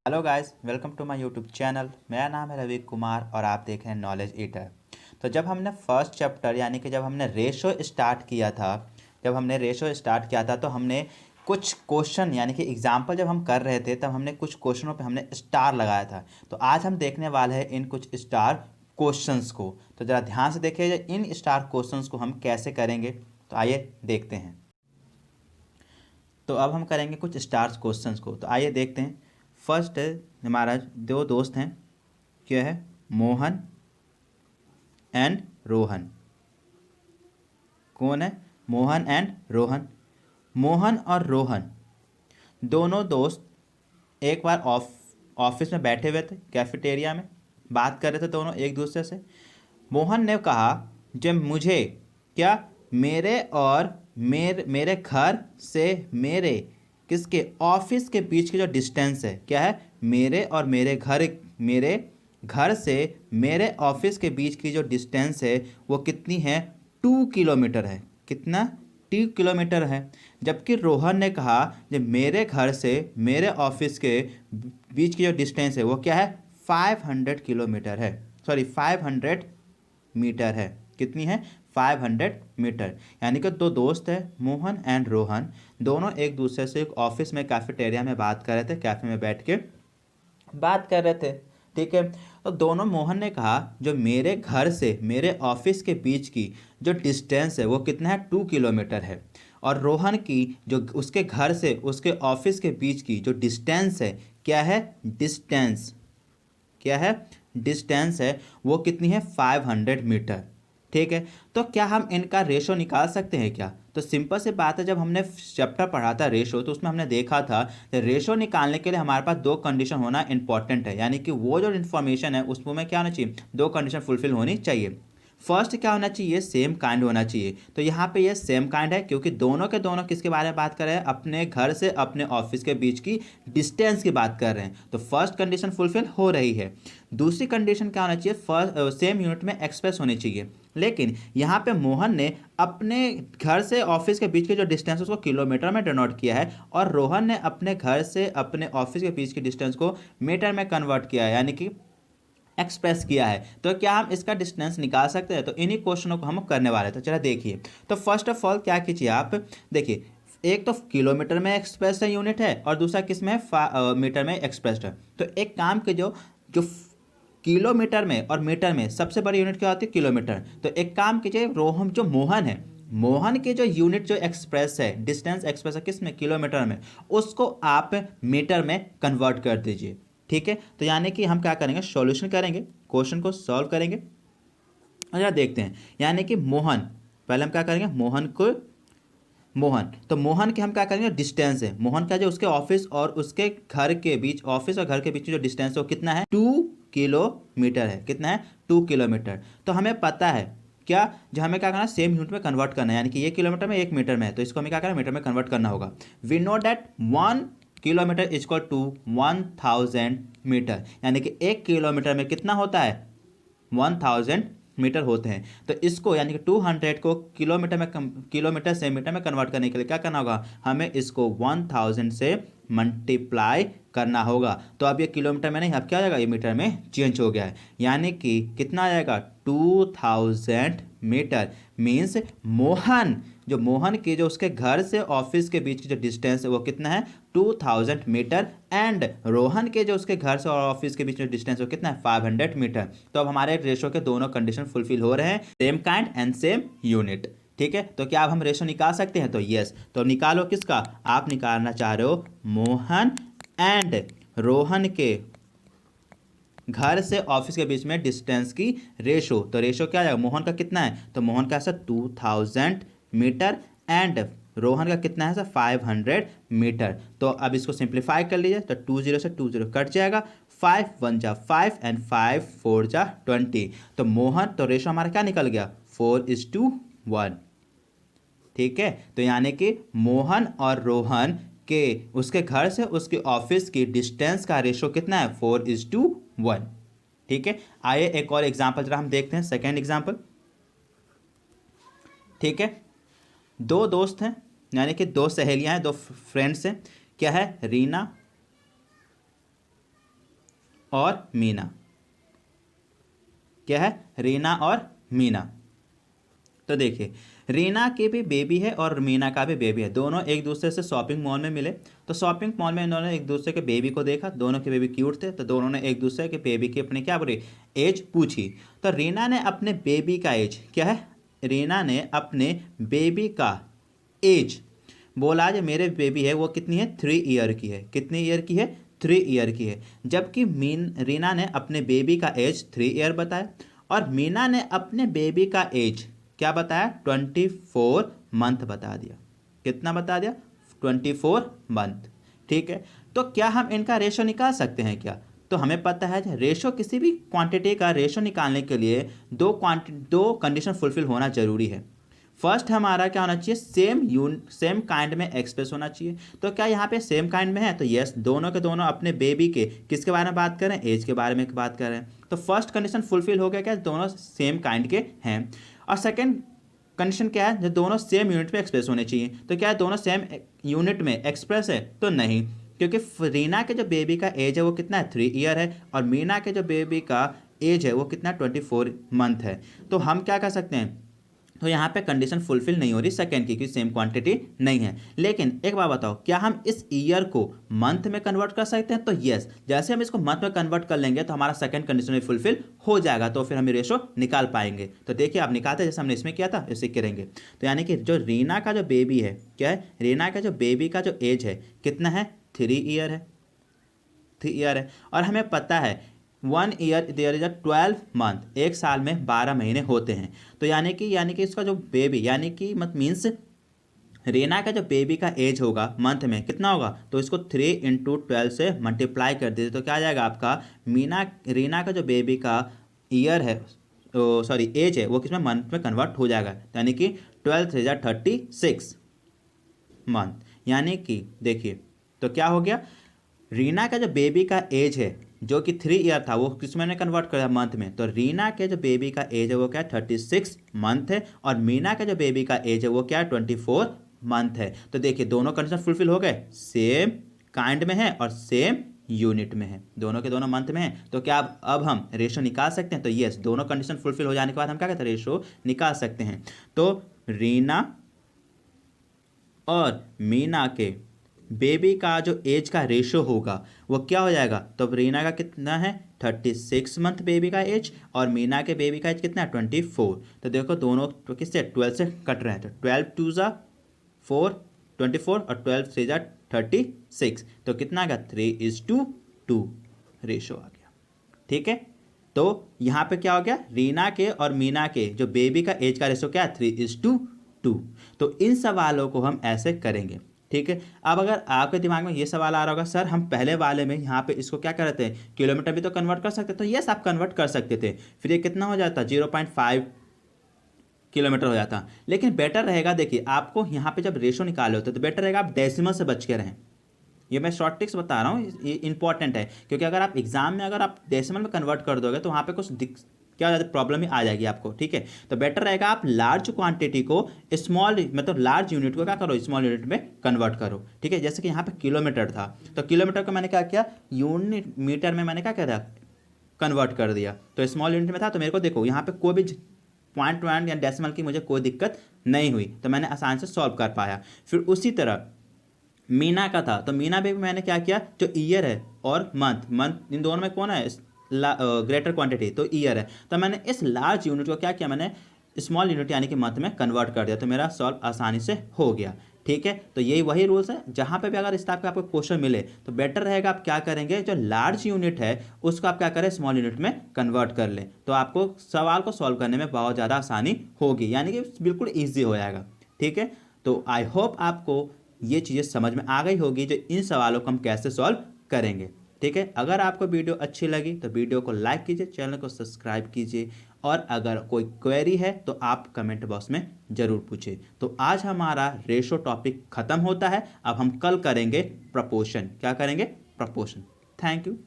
Hello guys, welcome to my YouTube channel. मेरा नाम है रवि कुमार और आप देख रहे हैं नॉलेज ईटर। तो जब हमने फर्स्ट चैप्टर यानी कि जब हमने रेशो स्टार्ट किया था तो हमने कुछ क्वेश्चन यानी कि एग्जाम्पल जब हम कर रहे थे तब हमने कुछ क्वेश्चनों पे हमने स्टार लगाया था। तो आज हम देखने वाले हैं इन कुछ स्टार क्वेश्चंस को। तो ज़रा ध्यान से देखिए इन स्टार क्वेश्चंस को हम कैसे करेंगे। तो आइए देखते हैं। तो अब हम करेंगे कुछ स्टार्स क्वेश्चंस को। तो आइए देखते हैं। फर्स्ट हमारा दो दोस्त हैं, क्या है, मोहन एंड रोहन। कौन है? मोहन एंड रोहन। मोहन और रोहन दोनों दोस्त एक बार ऑफिस में बैठे हुए थे, कैफेटेरिया में बात कर रहे थे दोनों एक दूसरे से। मोहन ने कहा, जब मुझे क्या, मेरे और मेरे घर से मेरे किसके ऑफिस के बीच की जो डिस्टेंस है, क्या है, मेरे घर से मेरे ऑफिस के बीच की जो डिस्टेंस है वो कितनी है? 2 किलोमीटर है। कितना? 2 किलोमीटर है। जबकि रोहन ने कहा, जब मेरे घर से मेरे ऑफिस के बीच की जो डिस्टेंस है वो क्या है? 500 किलोमीटर है, सॉरी 500 मीटर है। कितनी है? 500 मीटर। यानी कि दो दोस्त है, मोहन एंड रोहन, दोनों एक दूसरे से एक ऑफिस में कैफेटेरिया में बात कर रहे थे, कैफे में बैठ के बात कर रहे थे। ठीक है। तो दोनों, मोहन ने कहा जो मेरे घर से मेरे ऑफिस के बीच की जो डिस्टेंस है वो कितना है? 2 किलोमीटर है। और रोहन की जो उसके घर से उसके ऑफिस के बीच की जो डिस्टेंस है, क्या है? डिस्टेंस, क्या है? डिस्टेंस है वो कितनी है? 500 मीटर। ठीक है। तो क्या हम इनका रेशो निकाल सकते हैं क्या? तो सिंपल सी बात है, जब हमने चैप्टर पढ़ा था रेशो तो उसमें हमने देखा था रेशो निकालने के लिए हमारे पास दो कंडीशन होना इंपॉर्टेंट है। यानी कि वो जो इन्फॉर्मेशन है उसमें क्या होना चाहिए? दो कंडीशन फुलफिल होनी चाहिए। फर्स्ट क्या होना चाहिए? सेम काइंड होना चाहिए। तो यहाँ पे ये सेम काइंड है क्योंकि दोनों के दोनों किसके बारे में बात कर रहे हैं? अपने घर से अपने ऑफिस के बीच की डिस्टेंस की बात कर रहे हैं। तो फर्स्ट कंडीशन फुलफिल हो रही है। दूसरी कंडीशन क्या होना चाहिए? फर्स्ट सेम यूनिट में एक्सप्रेस होनी चाहिए। लेकिन यहाँ पे मोहन ने अपने घर से ऑफिस के बीच की जो डिस्टेंस है उसको किलोमीटर में डिनोट किया है और रोहन ने अपने घर से अपने ऑफिस के बीच की डिस्टेंस को मीटर में कन्वर्ट किया है, यानी कि एक्सप्रेस किया है। तो क्या हम इसका डिस्टेंस निकाल सकते हैं? तो इन्हीं क्वेश्चनों को हम करने वाले हैं। तो चलो देखिए। तो फर्स्ट ऑफ ऑल क्या कीजिए आप, देखिए, एक तो किलोमीटर में एक्सप्रेस है यूनिट है और दूसरा किस में है? मीटर में एक्सप्रेस्ड है। तो एक काम के जो जो किलोमीटर में और मीटर में सबसे बड़ी यूनिट क्या होती है? किलोमीटर। तो एक काम कीजिए, रोहन जो मोहन है, मोहन के जो यूनिट जो एक्सप्रेस है, डिस्टेंस एक्सप्रेस है किस में? किलोमीटर में, उसको आप मीटर में कन्वर्ट कर दीजिए। ठीक है। तो यानी कि हम क्या करेंगे? सॉल्यूशन करेंगे, क्वेश्चन को सॉल्व करेंगे। अच्छा देखते हैं। यानी कि मोहन, पहले हम क्या करेंगे? मोहन, तो मोहन के हम क्या करेंगे? डिस्टेंस है, मोहन का जो उसके ऑफिस और उसके घर के बीच, ऑफिस और घर के बीच में जो डिस्टेंस है वो कितना है? 2 किलोमीटर है। कितना है? 2 किलोमीटर। तो हमें पता है क्या, जो हमें क्या करना है? सेम यूनिट में कन्वर्ट करना है। यानी कि ये किलोमीटर में, एक मीटर में है, तो इसको हमें क्या करना है? मीटर में कन्वर्ट करना होगा। We know that 1 kilometre is equal to 1000 metre. यानी कि 1 किलोमीटर में कितना होता है? 1000 मीटर होते हैं। तो इसको यानी कि 200 को किलोमीटर से मीटर में कन्वर्ट करने के लिए क्या करना होगा? हमें इसको 1000 से मल्टीप्लाई करना होगा। तो अब ये किलोमीटर में नहीं, अब क्या हो जाएगा? ये मीटर में चेंज हो गया है। यानी कि कितना आ जाएगा? 2000 मीटर। मीन्स मोहन की जो उसके घर से ऑफिस के बीच की जो डिस्टेंस है वो कितना है? 2000 मीटर। एंड रोहन के जो उसके घर से और ऑफिस के बीच में डिस्टेंस है वो कितना है? 500 मीटर। तो अब हमारे रेशो के दोनों कंडीशन फुलफिल हो रहे हैं, same kind and same unit. ठीक है। तो क्या अब हम रेशो निकाल सकते हैं? तो यस। तो अब निकालो किसका? आप निकालना चाह रहे हो मोहन एंड रोहन के घर से ऑफिस के बीच में डिस्टेंस की रेशो। तो रेशो क्या आ जाएगा? मोहन का कितना है? तो मोहन का है 2000 मीटर एंड रोहन का कितना है? 500 मीटर। तो अब इसको सिंप्लीफाई कर लीजिए। तो 20 से 20 कट जाएगा, 5 1 जा 5 एंड 5 4 जा 20। तो मोहन, तो रेशो हमारा क्या निकल गया? 4:1। ठीक है। तो यानी कि मोहन और रोहन के उसके घर से उसके ऑफिस की डिस्टेंस का रेशो कितना है? 4:1। ठीक है। आइए एक और एग्जांपल जरा हम देखते हैं, सेकेंड एग्जांपल। ठीक है। दो दोस्त हैं, यानी कि दो सहेलियां हैं, दो फ्रेंड्स हैं। क्या है? रीना और मीना। क्या है? रीना और मीना। तो देखिए, रीना की भी बेबी है और मीना का भी बेबी है, दोनों एक दूसरे से शॉपिंग मॉल में मिले। तो शॉपिंग मॉल में इन्होंने एक दूसरे के बेबी को देखा, दोनों के बेबी क्यूट थे, तो दोनों ने एक दूसरे के बेबी की अपनी क्या बोली, एज पूछी। तो रीना ने अपने बेबी का एज क्या है, रीना ने अपने बेबी का एज बोला जो मेरे बेबी है वो कितनी है, 3 ईयर की है। कितनी ईयर की है? 3 ईयर की है। जबकि रीना ने अपने बेबी का एज 3 ईयर बताया और मीना ने अपने बेबी का एज क्या बताया, 24 मंथ बता दिया। कितना बता दिया? 24 मंथ। ठीक है, तो क्या हम इनका रेशो निकाल सकते हैं क्या? तो हमें पता है रेशो, किसी भी क्वांटिटी का रेशो निकालने के लिए दो कंडीशन फुलफिल होना जरूरी है। फर्स्ट हमारा क्या होना चाहिए, सेम काइंड में एक्सप्रेस होना चाहिए। तो क्या यहाँ पे सेम काइंड में है? तो यस, दोनों के दोनों अपने बेबी के किसके बारे में बात कर रहे हैं, एज के बारे में बात कर रहे हैं। तो फर्स्ट कंडीशन फुलफिल हो गया, क्या दोनों सेम काइंड के हैं। और सेकेंड कंडीशन क्या है, जो दोनों सेम यूनिट में एक्सप्रेस होने चाहिए। तो क्या है, दोनों सेम यूनिट में एक्सप्रेस है? तो नहीं, क्योंकि रीना के जो बेबी का एज है वो कितना है, 3 ईयर है, और मीना के जो बेबी का एज है वो कितना, 24 मंथ है। तो हम क्या कर सकते हैं, तो यहाँ पे कंडीशन फुलफिल नहीं हो रही सेकेंड की, क्योंकि सेम क्वांटिटी नहीं है। लेकिन एक बात बताओ, क्या हम इस ईयर को मंथ में कन्वर्ट कर सकते हैं? तो यस, जैसे हम इसको मंथ में कन्वर्ट कर लेंगे तो हमारा सेकेंड कंडीशन भी फुलफिल हो जाएगा, तो फिर हम रेशो निकाल पाएंगे। तो देखिए, आप निकालते जैसे हमने इसमें किया था इसे करेंगे। तो यानी कि जो रीना का जो बेबी है, क्या है, रीना का जो बेबी का जो एज है कितना है, 3 ईयर है। 3 ईयर है, और हमें पता है 1 ईयर देयर इज 12 मंथ, एक साल में 12 महीने होते हैं। तो यानी कि इसका जो बेबी, यानी कि मत मीन्स रीना का जो बेबी का एज होगा मंथ में कितना होगा, तो इसको 3 × 12 से मल्टीप्लाई कर दीजिए, तो क्या आ जाएगा आपका, रीना का जो बेबी का ईयर है, सॉरी एज है, वो किसमें, मंथ में कन्वर्ट हो जाएगा। यानी कि 12×3 = 36 मंथ। यानी कि देखिए, तो क्या हो गया, रीना का जो बेबी का एज है जो कि 3 ईयर था, वो किस में कन्वर्ट कर दिया, मंथ में। तो रीना के जो बेबी का एज है वो क्या है, 36 मंथ है, और मीना का जो बेबी का एज है वो क्या है, 24 मंथ है। तो देखिए, दोनों कंडीशन फुलफिल हो गए, सेम काइंड में है और सेम यूनिट में है, दोनों के दोनों मंथ में है। तो क्या अब हम रेशो निकाल सकते हैं? तो यस, दोनों कंडीशन फुलफिल हो जाने के बाद हम क्या कहते हैं, रेशो निकाल सकते हैं। तो रीना और मीना के बेबी का जो एज का रेशो होगा वो क्या हो जाएगा, तो रीना का कितना है, 36 मंथ बेबी का एज, और मीना के बेबी का एज कितना है, 24। तो देखो, दोनों तो किससे, 12 से कट रहे हैं, तो 12×2 = 4, 24, और 12×3 = 36। तो कितना आ गया, 3:2 रेशो आ गया। ठीक है, तो यहाँ पे क्या हो गया, रीना के और मीना के जो बेबी का एज का रेशो क्या है, 3:2। तो इन सवालों को हम ऐसे करेंगे। ठीक है, अब अगर आपके दिमाग में ये सवाल आ रहा होगा, सर हम पहले वाले में यहाँ पे इसको क्या कर रहे थे, किलोमीटर भी तो कन्वर्ट कर सकते, तो यस, आप कन्वर्ट कर सकते थे, फिर ये कितना हो जाता, 0.5 किलोमीटर हो जाता। लेकिन बेटर रहेगा, देखिए आपको यहाँ पे जब रेशो निकाले होते तो बेटर रहेगा आप डेसिमल से बच के रहें। ये मैं शॉर्ट ट्रिक्स बता रहा हूँ, ये इंपॉर्टेंट है, क्योंकि अगर आप एग्जाम में अगर आप डेसिमल में कन्वर्ट कर दोगे तो वहाँ पे कुछ क्या हो जाता है, प्रॉब्लम ही आ जाएगी आपको। ठीक है, तो बेटर रहेगा आप लार्ज क्वांटिटी को स्मॉल, मतलब लार्ज यूनिट को क्या करो, स्मॉल यूनिट में कन्वर्ट करो। ठीक है, जैसे कि यहाँ पे किलोमीटर था, तो किलोमीटर को मैंने क्या किया, यूनिट मीटर में मैंने क्या किया, कन्वर्ट कर दिया। तो स्मॉल यूनिट में था, तो मेरे को देखो यहाँ पे कोई भी पॉइंट या डेसिमल की मुझे कोई दिक्कत नहीं हुई, तो मैंने आसान से सॉल्व कर पाया। फिर उसी तरह मीना का था, तो मीना पे भी मैंने क्या किया, जो ईयर है और मंथ इन दोनों में कौन है ग्रेटर क्वांटिटी, तो ईयर है, तो मैंने इस लार्ज यूनिट को क्या किया, मैंने स्मॉल यूनिट यानी कि मंथ में कन्वर्ट कर दिया, तो मेरा सॉल्व आसानी से हो गया। ठीक है, तो यही वही रूल्स है, जहाँ पे भी अगर इस टाइप का आपको क्वेश्चन मिले तो बेटर रहेगा आप क्या करेंगे, जो लार्ज यूनिट है उसको आप क्या करें, स्मॉल यूनिट में कन्वर्ट कर लें, तो आपको सवाल को सॉल्व करने में बहुत ज़्यादा आसानी होगी, यानी कि बिल्कुल ईजी हो जाएगा। ठीक है, तो आई होप आपको ये चीज़ें समझ में आ गई होगी, जो इन सवालों को हम कैसे सॉल्व करेंगे। ठीक है, अगर आपको वीडियो अच्छी लगी तो वीडियो को लाइक कीजिए, चैनल को सब्सक्राइब कीजिए, और अगर कोई क्वेरी है तो आप कमेंट बॉक्स में ज़रूर पूछिए। तो आज हमारा रेशो टॉपिक ख़त्म होता है, अब हम कल करेंगे प्रपोर्शन। क्या करेंगे, प्रपोर्शन। Thank you.